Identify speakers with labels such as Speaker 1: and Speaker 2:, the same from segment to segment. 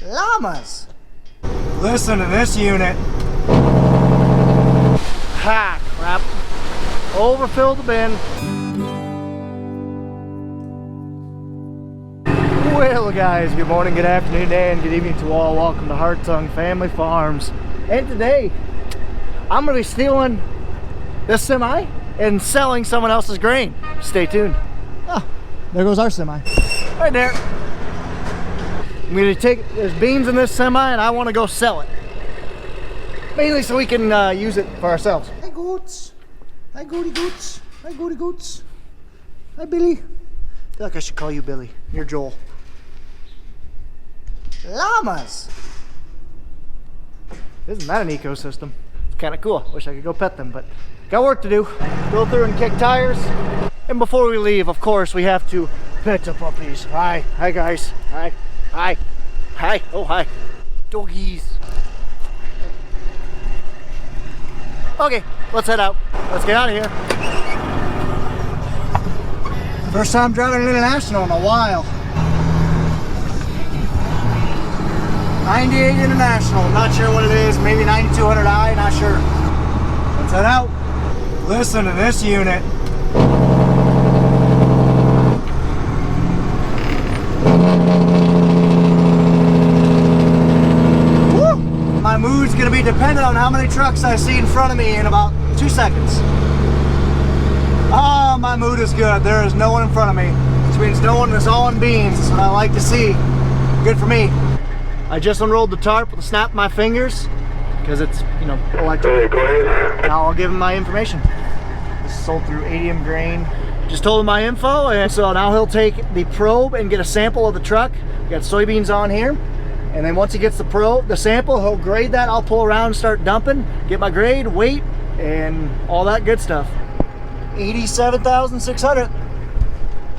Speaker 1: Llamas.
Speaker 2: Listen to this unit. Ha, crap. Overfilled the bin. Well guys, good morning, good afternoon, and good evening to all. Welcome to Hartung Family Farms. And today, I'm going to be stealing this semi and selling someone else's grain. Stay tuned.
Speaker 1: Oh, there goes our semi.
Speaker 2: Right there. I'm going to take, there's beans in this semi and I want to go sell it. Mainly so we can use it for ourselves.
Speaker 1: Hi goats. Hi goaty goats. Hi goaty goats. Hi Billy.
Speaker 2: I feel like I should call you Billy. You're Joel.
Speaker 1: Llamas.
Speaker 2: Isn't that an ecosystem? It's kind of cool. Wish I could go pet them, but got work to do. Go through and kick tires. And before we leave, of course, we have to pet the puppies. Hi. Hi, guys. Hi. Hi. Hi. Oh, hi. Doggies. Okay, let's head out. Let's get out of here.
Speaker 1: First time driving an international in a while.
Speaker 2: 98 International, not sure what it is, maybe 9200i, not sure. Let's head out. Listen to this unit. Woo! My mood's gonna be dependent on how many trucks I see in front of me in about 2 seconds. Oh, my mood is good. There is no one in front of me, which means no one is all in beans. That's what I like to see. Good for me. I just unrolled the tarp with a snap of my fingers because it's, you know, electric. Now I'll give him my information. This is sold through ADM Grain. Just told him my info, and so now he'll take the probe and get a sample of the truck. We got soybeans on here, and then once he gets the sample, he'll grade that. I'll pull around and start dumping, get my grade, weight, and all that good stuff. 87,600.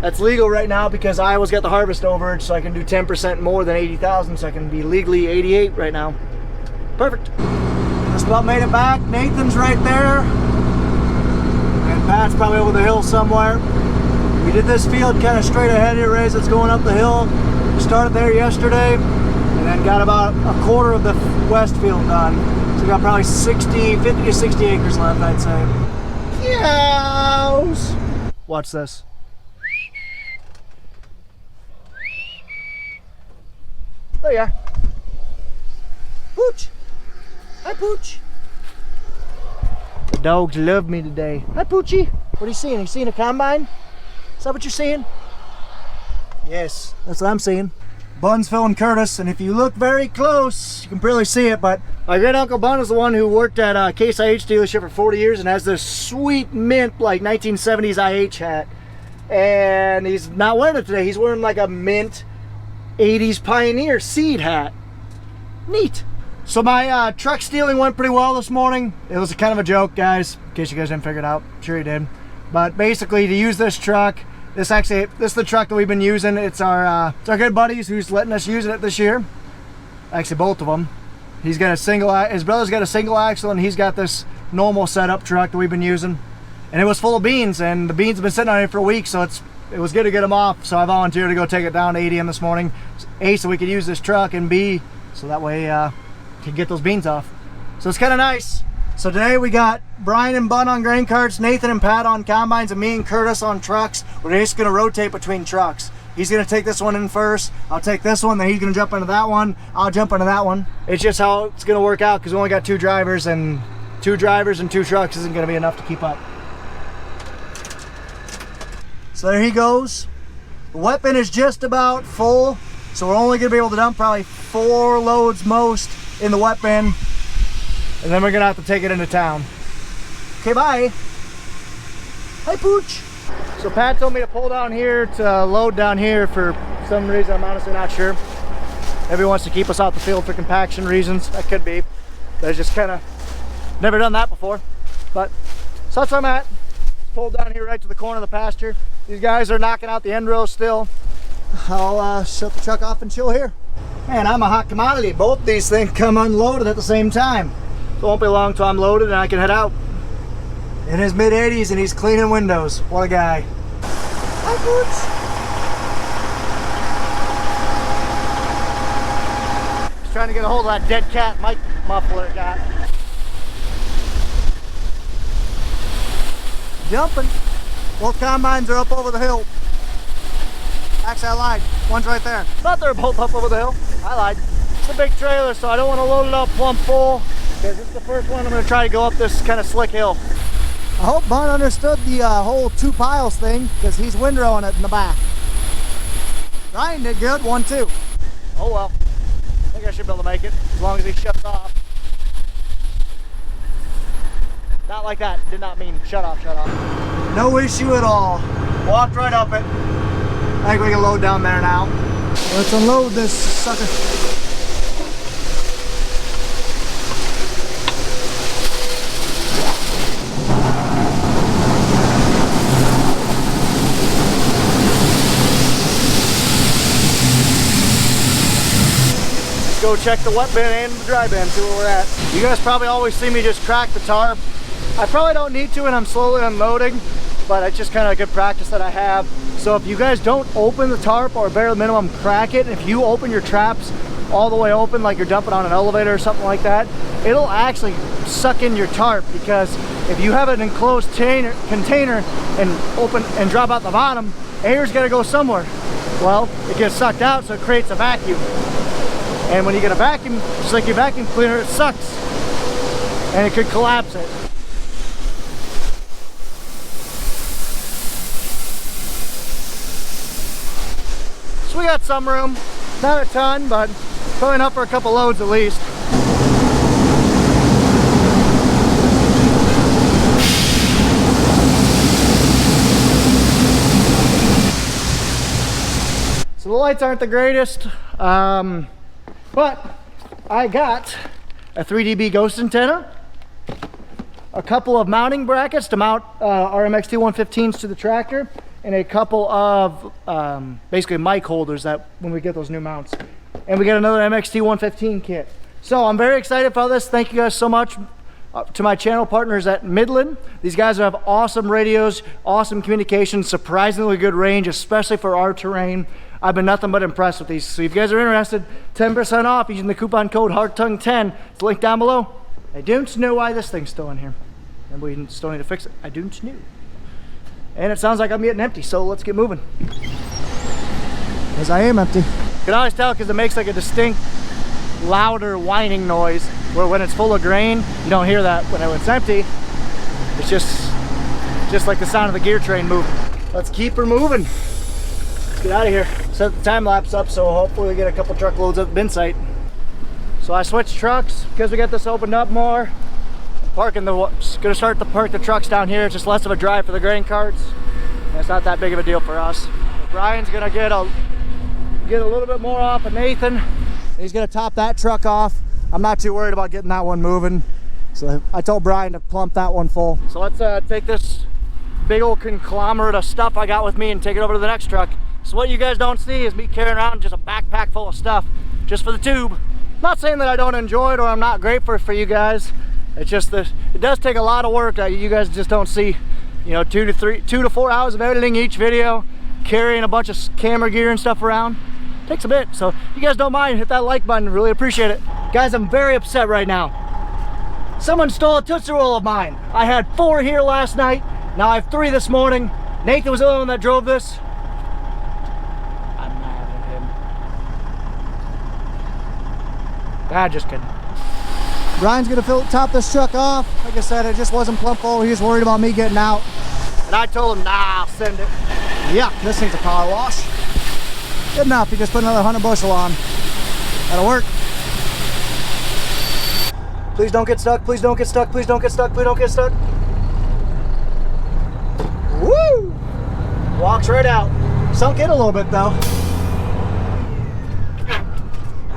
Speaker 2: That's legal right now because Iowa's got the harvest overage, so I can do 10% more than 80,000, so I can be legally 88 right now. Perfect. Just about made it back. Nathan's right there, and Pat's probably over the hill somewhere. We did this field kind of straight ahead here, Rays. It's going up the hill. We started there yesterday, and then got about a quarter of the west field done. So we got probably 50 to 60 acres left, I'd say. Cows. Watch this. There you are. Pooch. Hi, Pooch. The dogs love me today. Hi, Poochie. What are you seeing? Are you seeing a combine? Is that what you're seeing? Yes, that's what I'm seeing. Bun's filling Curtis, and if you look very close, you can barely see it, but my great uncle Bun is the one who worked at Case IH dealership for 40 years and has this sweet mint, like 1970s IH hat. And he's not wearing it today. He's wearing like a mint 80s Pioneer seed hat. Neat. So my truck stealing went pretty well this morning. It was kind of a joke, guys, in case you guys didn't figure it out. I'm sure you did. But basically, to use this truck, this is the truck that we've been using. It's our good buddies who's letting us use it this year. Actually, both of them. He's got his brother's got a single axle, and he's got this normal setup truck that we've been using. And it was full of beans, and the beans have been sitting on it for a week, so it was good to get them off. So I volunteered to go take it down to ADM this morning. A, so we could use this truck, and B, so that way we could get those beans off. So it's kind of nice. So today we got Brian and Bun on grain carts, Nathan and Pat on combines, and me and Curtis on trucks. We're just going to rotate between trucks. He's going to take this one in first. I'll take this one, then he's going to jump into that one. I'll jump into that one. It's just how it's going to work out because we only got two drivers and two trucks isn't going to be enough to keep up. So there he goes. The wet bin is just about full, so we're only going to be able to dump probably 4 loads most in the wet bin. And then we're gonna have to take it into town. Okay, bye. Hi, Pooch. So Pat told me to pull down here to load down here for some reason. I'm honestly not sure. Maybe he wants to keep us out the field for compaction reasons. That could be. But just kind of never done that before. But so that's where I'm at. Pulled down here right to the corner of the pasture. These guys are knocking out the end row still. I'll shut the truck off and chill here. Man, I'm a hot commodity. Both these things come unloaded at the same time. So it won't be long till I'm loaded and I can head out. In his mid-80s and he's cleaning windows. What a guy. Hi, Boots. trying to get a hold of that dead cat mic muffler it got. Jumping. Both combines are up over the hill. Actually, I lied. One's right there. Thought they were both up over the hill. I lied. It's a big trailer, so I don't want to load it up plumb full, because it's the first one I'm going to try to go up this kind of slick hill. I hope Bun understood the whole 2 piles thing, because he's windrowing it in the back. Ryan did good, 1-2. Oh well. I think I should be able to make it, as long as he shuts off. Not like that. Did not mean shut off, shut off. No issue at all. Walked right up it. I think we can load down there now. Let's unload this sucker. Let's go check the wet bin and the dry bin, see where we're at. You guys probably always see me just crack the tarp. I probably don't need to, and I'm slowly unloading, but it's just kind of a good practice that I have. So if you guys don't open the tarp, or bare minimum crack it, if you open your traps all the way open like you're dumping on an elevator or something like that, it'll actually suck in your tarp, because if you have an enclosed container and open and drop out the bottom, air's got to go somewhere. Well, it gets sucked out, so it creates a vacuum. And when you get a vacuum, just like your vacuum cleaner, it sucks. And it could collapse it. So we got some room, not a ton, but probably enough for a couple loads at least. So the lights aren't the greatest, but I got a 3dB ghost antenna, a couple of mounting brackets to mount our MXT115s to the tractor, and a couple of basically mic holders that when we get those new mounts. And we get another MXT115 kit. So I'm very excited for this. Thank you guys so much to my channel partners at Midland. These guys have awesome radios, awesome communication, surprisingly good range, especially for our terrain. I've been nothing but impressed with these. So if you guys are interested, 10% off using the coupon code Hartung10. It's linked down below. I don't know why this thing's still in here, and we still need to fix it. I don't know. And it sounds like I'm getting empty, so let's get moving. Because I am empty. You can always tell because it makes like a distinct, louder whining noise, where when it's full of grain, you don't hear that. When it's empty, it's just like the sound of the gear train moving. Let's keep her moving. Let's get out of here. Set the time lapse up, so hopefully we get a couple truckloads at the bin site. So I switched trucks because we got this opened up more. Gonna start to park the trucks down here. It's just less of a drive for the grain carts. And it's not that big of a deal for us. But Brian's gonna get a little bit more off of Nathan. He's gonna top that truck off. I'm not too worried about getting that one moving. So I told Brian to plump that one full. So let's take this big old conglomerate of stuff I got with me and take it over to the next truck. So what you guys don't see is me carrying around just a backpack full of stuff just for the tube. Not saying that I don't enjoy it or I'm not grateful for you guys. It's just that it does take a lot of work that you guys just don't see. You know, 2 to 4 hours of editing each video, carrying a bunch of camera gear and stuff around. It takes a bit. So if you guys don't mind, hit that like button. Really appreciate it. Guys, I'm very upset right now. Someone stole a Tootsie Roll of mine. I had 4 here last night. Now I have 3 this morning. Nathan was the only one that drove this. I'm mad at him. Just kidding. Brian's gonna top this truck off. Like I said, it just wasn't plump full. He was worried about me getting out. And I told him, nah, I'll send it. Yeah, this thing's a power wash. Good enough, he just put another 100 bushel on. That'll work. Please don't get stuck, please don't get stuck, please don't get stuck, please don't get stuck. Woo! Walks right out. Sunk in a little bit though.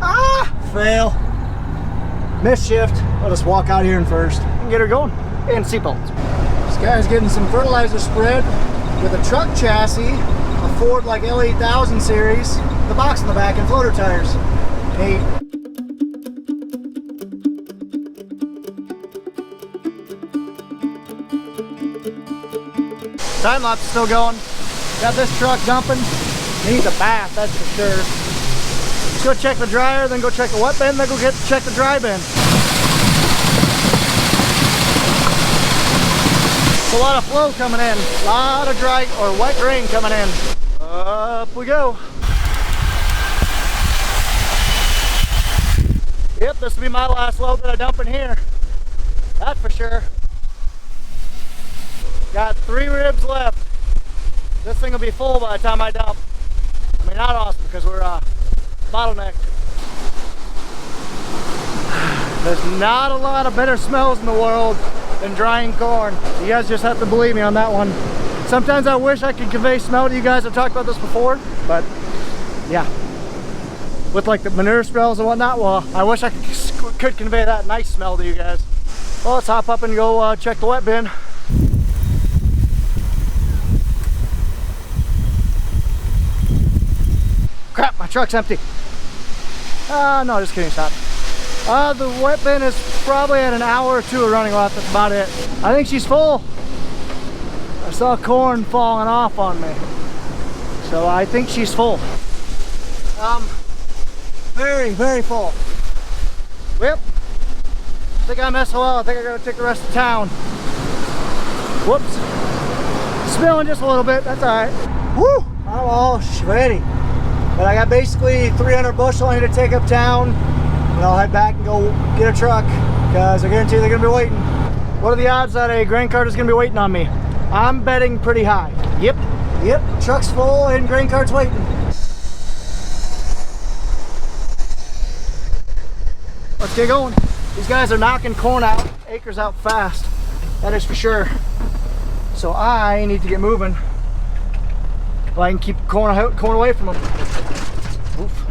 Speaker 2: Ah! Fail. Missed shift. I'll just walk out here in first and get her going. And seatbelts. This guy's getting some fertilizer spread with a truck chassis, a Ford like L8000 series, the box in the back, and floater tires. Neat. Time lapse is still going. Got this truck dumping. Needs a bath, that's for sure. go check the dryer, then go check the wet bin, then go check the dry bin. It's a lot of flow coming in, a lot of dry or wet grain coming in. Up we go. Yep, this will be my last load that I dump in here. That's for sure. Got 3 ribs left. This thing will be full by the time I dump. I mean, not awesome because we're bottlenecked. There's not a lot of better smells in the world than drying corn. You guys just have to believe me on that one. Sometimes I wish I could convey smell to you guys. I've talked about this before, but yeah. With like the manure smells and whatnot, well, I wish I could convey that nice smell to you guys. Well, let's hop up and go check the wet bin. Crap, my truck's empty. No, just kidding, stop. The wet bin is probably at an hour or 2 of running left, that's about it. I think she's full. I saw corn falling off on me. So I think she's full. Very, very full. Yep. I think I'm SOL. I think I gotta take the rest of town. Whoops. Spilling just a little bit, that's all right. Woo! I'm all ready. But I got basically 300 bushel I need to take up town. And I'll head back and go get a truck because I guarantee they're gonna be waiting. What are the odds that a grain cart is gonna be waiting on me? I'm betting pretty high. Yep, truck's full and grain cart's waiting. Let's get going. These guys are knocking corn out, acres out fast. That is for sure. So I need to get moving. Well, I can keep corn away from them. Oof.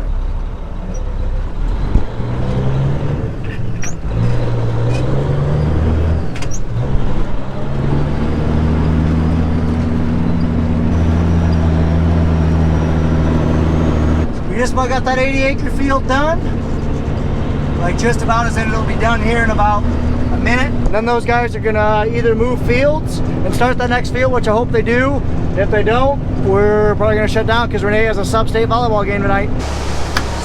Speaker 2: We just about got that 80-acre field done. Like just about as it'll be done here in about a minute. And then those guys are gonna either move fields and start that next field, which I hope they do. If they don't, we're probably gonna shut down because Renee has a sub-state volleyball game tonight.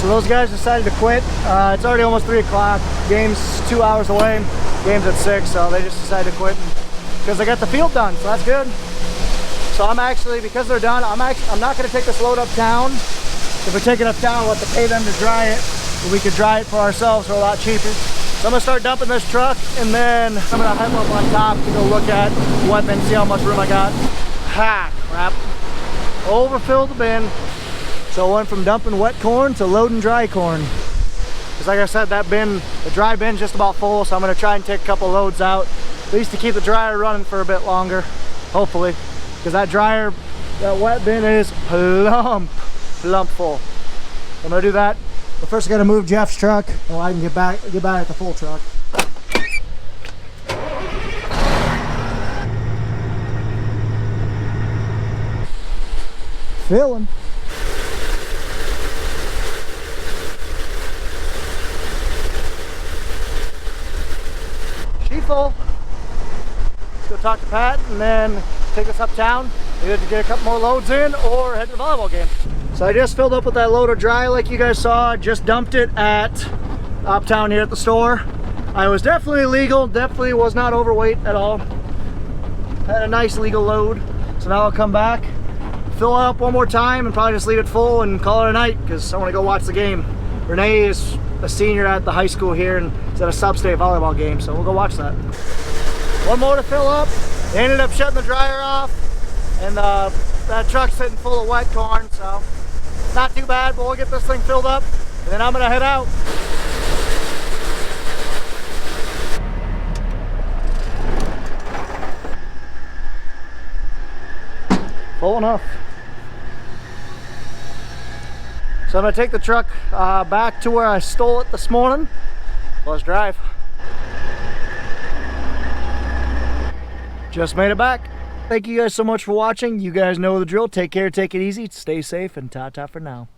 Speaker 2: So those guys decided to quit. It's already almost 3 o'clock. Game's 2 hours away. Game's at 6, so they just decided to quit because they got the field done, so that's good. So I'm actually, because they're done, I'm not gonna take this load uptown. If we take it uptown, we'll have to pay them to dry it. But we could dry it for ourselves for a lot cheaper. So I'm gonna start dumping this truck and then I'm gonna head up on top to go look at the wet bin, see how much room I got. Ha, crap. Overfilled the bin. So I went from dumping wet corn to loading dry corn. Because like I said, that bin, the dry bin's just about full, so I'm gonna try and take a couple loads out, at least to keep the dryer running for a bit longer, hopefully. Because that dryer, that wet bin is plump full. I'm gonna do that. But first I gotta move Jeff's truck, and I can get back at the full truck. Filling. She full. Let's go talk to Pat and then take this uptown. Either to get a couple more loads in or head to the volleyball game. So I just filled up with that load of dry like you guys saw. Just dumped it at uptown here at the store. I was definitely legal, definitely was not overweight at all. Had a nice legal load. So now I'll come back, fill it up one more time and probably just leave it full and call it a night because I want to go watch the game. Renee is a senior at the high school here and is at a sub-state volleyball game, so we'll go watch that. One more to fill up. They ended up shutting the dryer off and that truck's sitting full of wet corn, so not too bad, but we'll get this thing filled up and then I'm gonna head out. Full enough. So I'm gonna take the truck back to where I stole it this morning. Let's drive. Just made it back. Thank you guys so much for watching. You guys know the drill. Take care, take it easy, stay safe, and ta-ta for now.